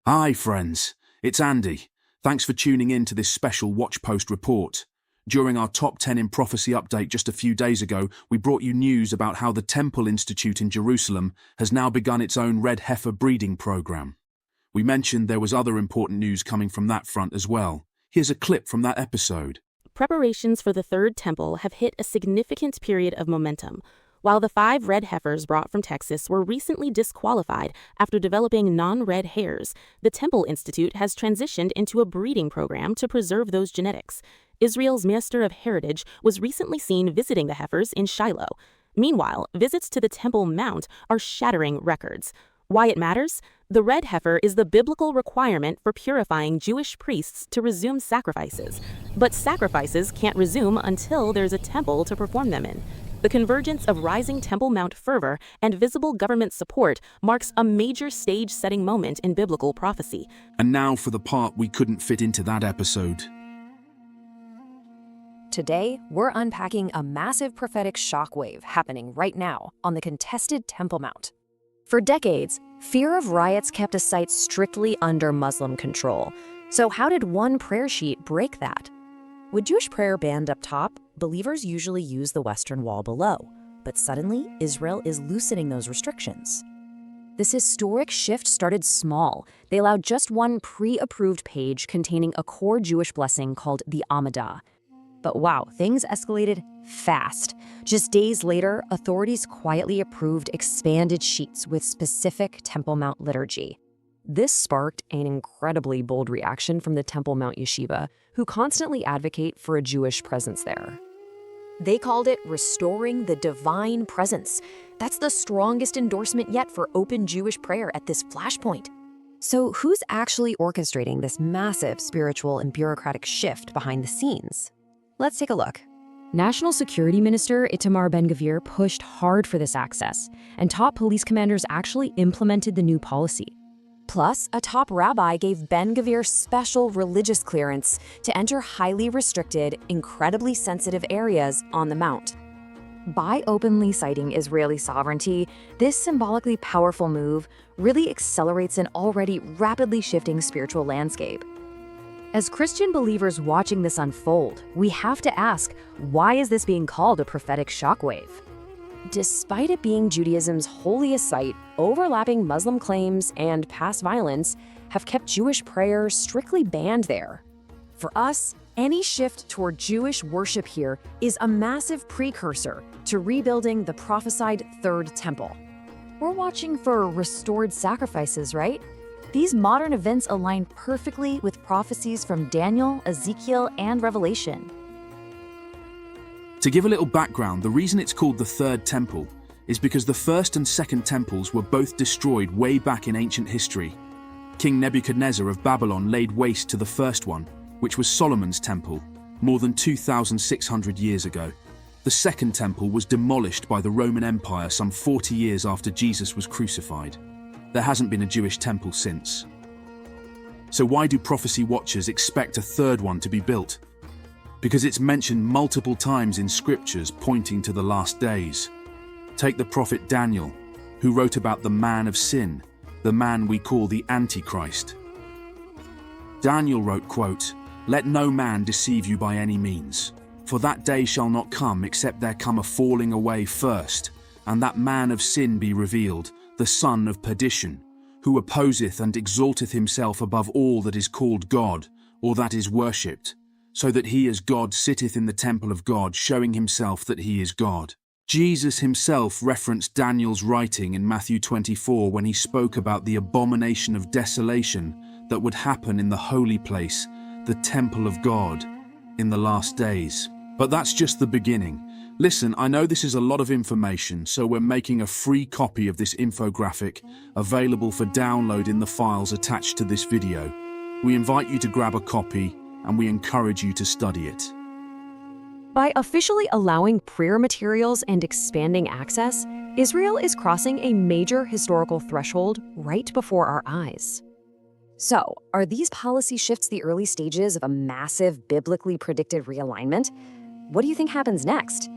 Hi, friends. It's Andy. Thanks for tuning in to this special Watch Post report. During our Top 10 in Prophecy update just a few days ago, we brought you news about how the Temple Institute in Jerusalem has now begun its own red heifer breeding program. We mentioned there was other important news coming from that front as well. Here's a clip from that episode. Preparations for the Third Temple have hit a significant period of momentum. While the 5 red heifers brought from Texas were recently disqualified after developing non-red hairs, the Temple Institute has transitioned into a breeding program to preserve those genetics. Israel's Minister of Heritage was recently seen visiting the heifers in Shiloh. Meanwhile, visits to the Temple Mount are shattering records. Why it matters? The red heifer is the biblical requirement for purifying Jewish priests to resume sacrifices. But sacrifices can't resume until there's a temple to perform them in. The convergence of rising Temple Mount fervor and visible government support marks a major stage-setting moment in biblical prophecy. And now for the part we couldn't fit into that episode. Today, we're unpacking a massive prophetic shockwave happening right now on the contested Temple Mount. For decades, fear of riots kept a site strictly under Muslim control. So how did one prayer sheet break that? With Jewish prayer banned up top, believers usually use the Western Wall below, but suddenly Israel is loosening those restrictions. This historic shift started small. They allowed just one pre-approved page containing a core Jewish blessing called the Amidah. But wow, things escalated fast. Just days later, authorities quietly approved expanded sheets with specific Temple Mount liturgy. This sparked an incredibly bold reaction from the Temple Mount Yeshiva, who constantly advocate for a Jewish presence there. They called it restoring the divine presence. That's the strongest endorsement yet for open Jewish prayer at this flashpoint. So who's actually orchestrating this massive spiritual and bureaucratic shift behind the scenes? Let's take a look. National Security Minister Itamar Ben-Gvir pushed hard for this access, and top police commanders actually implemented the new policy. Plus, a top rabbi gave Ben-Gvir special religious clearance to enter highly restricted, incredibly sensitive areas on the Mount. By openly citing Israeli sovereignty, this symbolically powerful move really accelerates an already rapidly shifting spiritual landscape. As Christian believers watching this unfold, we have to ask, why is this being called a prophetic shockwave? Despite it being Judaism's holiest site, overlapping Muslim claims and past violence have kept Jewish prayer strictly banned there. For us, any shift toward Jewish worship here is a massive precursor to rebuilding the prophesied Third Temple. We're watching for restored sacrifices, right? These modern events align perfectly with prophecies from Daniel, Ezekiel, and Revelation. To give a little background, the reason it's called the Third Temple is because the first and second temples were both destroyed way back in ancient history. King Nebuchadnezzar of Babylon laid waste to the first one, which was Solomon's temple, more than 2,600 years ago. The second temple was demolished by the Roman Empire some 40 years after Jesus was crucified. There hasn't been a Jewish temple since. So why do prophecy watchers expect a third one to be built? Because it's mentioned multiple times in scriptures pointing to the last days. Take the prophet Daniel, who wrote about the man of sin, the man we call the Antichrist. Daniel wrote, quote, "Let no man deceive you by any means, for that day shall not come except there come a falling away first, and that man of sin be revealed, the son of perdition, who opposeth and exalteth himself above all that is called God, or that is worshipped, so that he as God sitteth in the temple of God, showing himself that he is God." Jesus himself referenced Daniel's writing in Matthew 24 when he spoke about the abomination of desolation that would happen in the holy place, the temple of God, in the last days. But that's just the beginning. Listen, I know this is a lot of information, so we're making a free copy of this infographic available for download in the files attached to this video. We invite you to grab a copy, and we encourage you to study it. By officially allowing prayer materials and expanding access, Israel is crossing a major historical threshold right before our eyes. So, are these policy shifts the early stages of a massive, biblically predicted realignment? What do you think happens next?